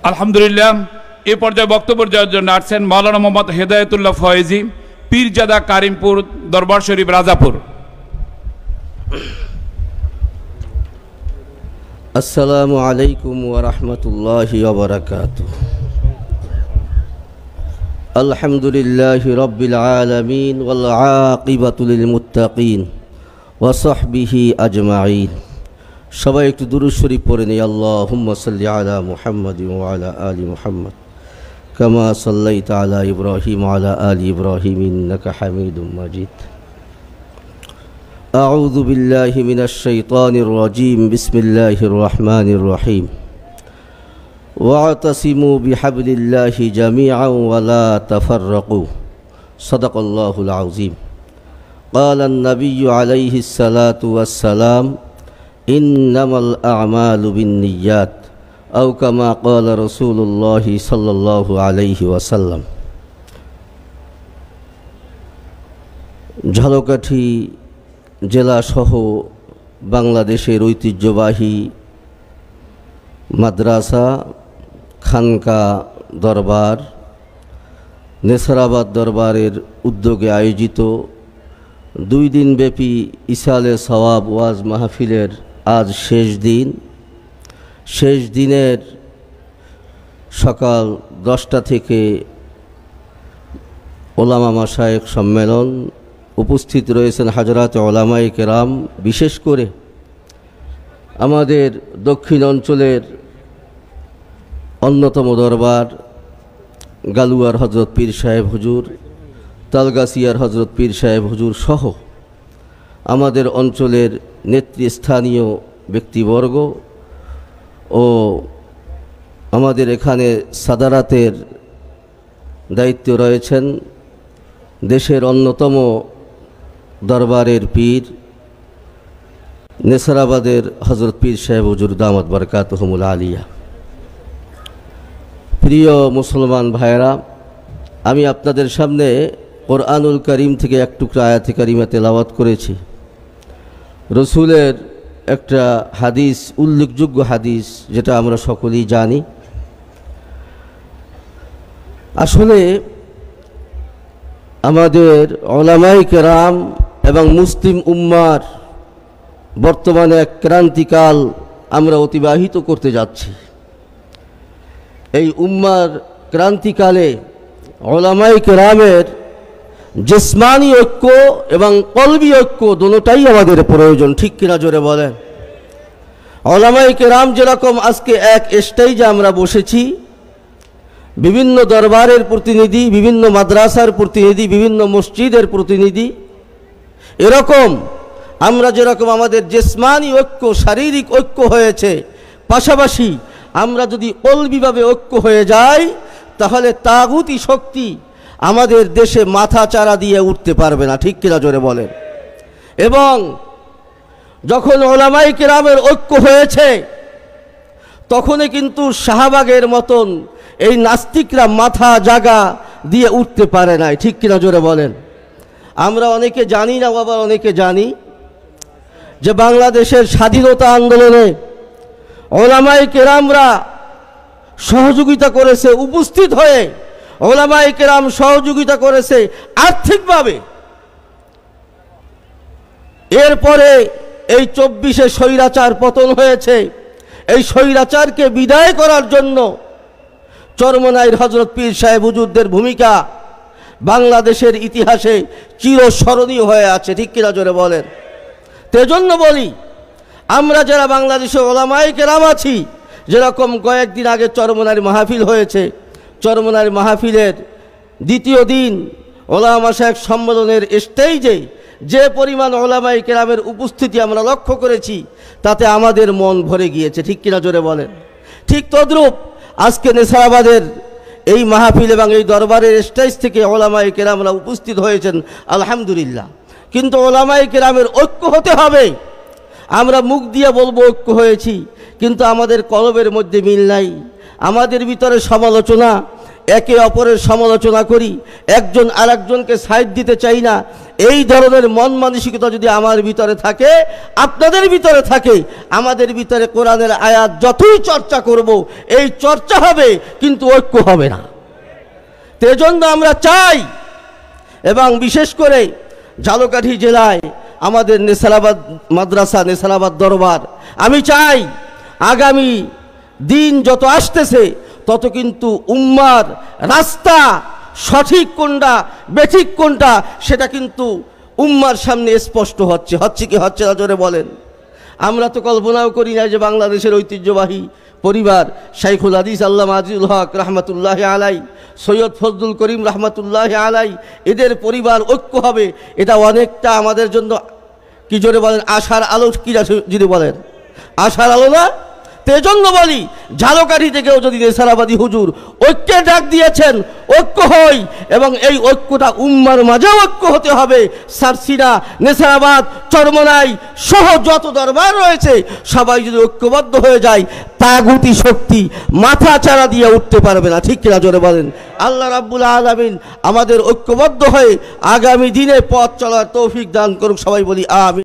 আলহামদুলিল্লাহ, এ পর্যায়ে বক্তব্য দেওয়ার জন্য আসছেন মাওলানা মোহাম্মদ হেদায়েতুল্লাহ ফয়েজি, পীরজাদা কারিমপুর দরবার শরীফ রাজাপুর। আসসালামু আলাইকুম ওয়া রাহমাতুল্লাহি ওয়া বারাকাতুহু। আলহামদুলিল্লাহি রাব্বিল আলামিন ওয়াল আকিবাতু লিল মুত্তাকিন ওয়া সাহবিহি আজমাইন। সবাই একটু দুরূদ শরীফ পড়ে নিই। আল্লাহুম্মা সাল্লি আলা মুহাম্মাদিন ওয়া আলা আলি মুহাম্মাদ কামা সাল্লাইতা আলা ইব্রাহিম ওয়া আলা আলি ইব্রাহিম ইন্নাকা হামিদুম মাজিদ। আউযু বিল্লাহি মিনাশ শাইতানির রাজীম। বিসমিল্লাহির রহমানির রহিম। ওয়াতাসিমু বিহাবলিল্লাহি জামিআন ওয়া লা তাফাররাকু। সাদাকাল্লাহুল আযীম। ক্বালান নাবিয়্যু আলাইহিস সালাতু ওয়াস সালাম ইন্নামাল আ'মালু বিন্নিয়াত আও কামা ক্বালা রাসূলুল্লাহি সাল্লাল্লাহু আলাইহি ওয়াসাল্লাম। ঝালকাঠি জেলাসহ বাংলাদেশের ঐতিহ্যবাহী মাদ্রাসা, খানকা দরবার, নেসারাবাদ দরবারের উদ্যোগে আয়োজিত 2 দিনব্যাপী ইসালে সওয়াব ওয়াজ মাহফিলের আজ শেষ দিন। শেষ দিনের সকাল 10টা থেকে ওলামা মাশায়েখ সম্মেলন। উপস্থিত রয়েছেন হাজরাতে ওলামায়ে কেরাম, বিশেষ করে আমাদের দক্ষিণ অঞ্চলের অন্যতম দরবার গালুয়ার হজরত পীর সাহেব হুজুর, তালগাছিয়ার হজরত পীর সাহেব হুজুর সহ আমাদের অঞ্চলের নেতৃস্থানীয় ব্যক্তিবর্গ ও আমাদের এখানে সাদারাতের দায়িত্বে রয়েছেন দেশের অন্যতম দরবারের পীর নেসারাবাদের হজরত পীর সাহেব হুজুর দামাত বরকাতুহুমুল আলিয়া। প্রিয় মুসলমান ভাইয়েরা, আমি আপনাদের সামনে কোরআনুল কারীম থেকে এক টুকরা আয়াতে কারিমা তেলাওয়াত করেছি। রসুলের একটা হাদিস, উল্লেখযোগ্য হাদিস, যেটা আমরা সকলেই জানি। আসলে আমাদের উলামায়ে কেরাম এবং মুসলিম উম্মার বর্তমানে এক ক্রান্তিকাল আমরা অতিবাহিত করতে যাচ্ছি। এই উম্মার ক্রান্তিকালে উলামায়ে কেরামের জিসমানি ঐক্য এবং কলবি ঐক্য দুটোটাই আমাদের প্রয়োজন, ঠিক কিনা জোরে বলেন। উলামায়ে কেরাম যেরকম আজকে এক স্টেজে আমরা বসেছি, বিভিন্ন দরবারের প্রতিনিধি, বিভিন্ন মাদ্রাসার প্রতিনিধি, বিভিন্ন মসজিদের প্রতিনিধি, এরকম আমরা যেরকম আমাদের জিসমানি ঐক্য, শারীরিক ঐক্য হয়েছে, পাশাপাশি আমরা যদি কলবিভাবে ঐক্য হয়ে যাই, তাহলে তাগুতি শক্তি আমাদের দেশে মাথা চারা দিয়ে উঠতে পারবে না, ঠিক কিনা জোরে বলেন। এবং যখন উলামায়ে কেরামের ঐক্য হয়েছে, তখনই কিন্তু শাহবাগের মতন এই নাস্তিকরা মাথা জাগা দিয়ে উঠতে পারে নাই, ঠিক কিনা জোরে বলেন। আমরা অনেকে জানি না, আবার অনেকে জানি যে বাংলাদেশের স্বাধীনতা আন্দোলনে উলামায়ে কেরামরা সহযোগিতা করেছে, উপস্থিত হয়ে উলামায়ে কেরাম সহযোগিতা করেছে আর্থিকভাবে। এরপরে এই 24-এ স্বৈরাচার পতন হয়েছে। এই স্বৈরাচারকে বিদায় করার জন্য চরমনাইর হজরত পীর সাহেব হুজুরদের ভূমিকা বাংলাদেশের ইতিহাসে চিরস্মরণীয় হয়ে আছে, ঠিক কিনা জোরে বলেন। তেজন্য বলি, আমরা যারা বাংলাদেশে উলামায়ে কেরাম আছি, যেরকম কয়েকদিন আগে চরমনাইর মাহফিল হয়েছে, চরমনাইর মাহফিলের 2য় দিন ওলামা মাশায়েখ সম্মেলনের স্টেজে যে পরিমাণ উলামায়ে কেরামের উপস্থিতি আমরা লক্ষ্য করেছি, তাতে আমাদের মন ভরে গিয়েছে, ঠিক কিনা জোরে বলেন। ঠিক তদ্রূপ আজকে নেসারাবাদের এই মাহফিল এবং এই দরবারের স্টেজ থেকে উলামায়ে কেরামরা উপস্থিত হয়েছেন, আলহামদুলিল্লাহ। কিন্তু উলামায়ে কেরামের ঐক্য হতে হবে। আমরা মুখ দিয়ে বলবো ঐক্য হয়েছি, কিন্তু আমাদের কলবের মধ্যে মিল নাই, আমাদের ভিতরে সমালোচনা, একে অপরের সমালোচনা করি, একজন আরেকজনকে সাইড দিতে চাই না, এই ধরনের মন মানসিকতা যদি আমার ভিতরে থাকে, আপনাদের ভিতরে থাকে, আমাদের ভিতরে কোরআনের আয়াত যতই চর্চা করব, এই চর্চা হবে কিন্তু ঐক্য হবে না। সেজন্য আমরা চাই, এবং বিশেষ করে ঝালকাঠি জেলায় আমাদের নেসারাবাদ মাদ্রাসা, নেসারাবাদ দরবার, আমি চাই আগামী দিন যত আসতেছে তত কিন্তু উম্মার রাস্তা সঠিক কোনটা বেঠিক কোনটা সেটা কিন্তু উম্মার সামনে স্পষ্ট হচ্ছে কি হচ্ছে না জোরে বলেন। আমরা তো কল্পনাও করি না যে বাংলাদেশের ঐতিহ্যবাহী পরিবার শাইখুল হাদিস আল্লামা আজিজুল হক রহমতুল্লাহ আলাই, সৈয়দ ফজলুল করিম রহমতুল্লাহ আলাই, এদের পরিবার ঐক্য হবে, এটা অনেকটা আমাদের জন্য কি জোরে বলেন আশার আলো, কি যদি বলেন আশার আলো না? তেজন্য বলি, ঝালকাঠি থেকেও যদি নেসারাবাদী হুজুর ঐক্যের ডাক দিয়েছেন, ঐক্য হই, এবং এই ঐক্যটা উম্মার মাঝেও ঐক্য হতে হবে। সারসিনা, নেসারাবাদ, চরমনাই সহ যত দরবার রয়েছে সবাই যদি ঐক্যবদ্ধ হয়ে যায়, তাগুতি শক্তি মাথা চারা দিয়ে উঠতে পারবে না। ঠিক কিনা জোরে বলেন। আল্লাহ রাব্বুল আলামিন আমাদের ঐক্যবদ্ধ হয়ে আগামী দিনে পথ চলার তৌফিক দান করুক। সবাই বলি আমিন।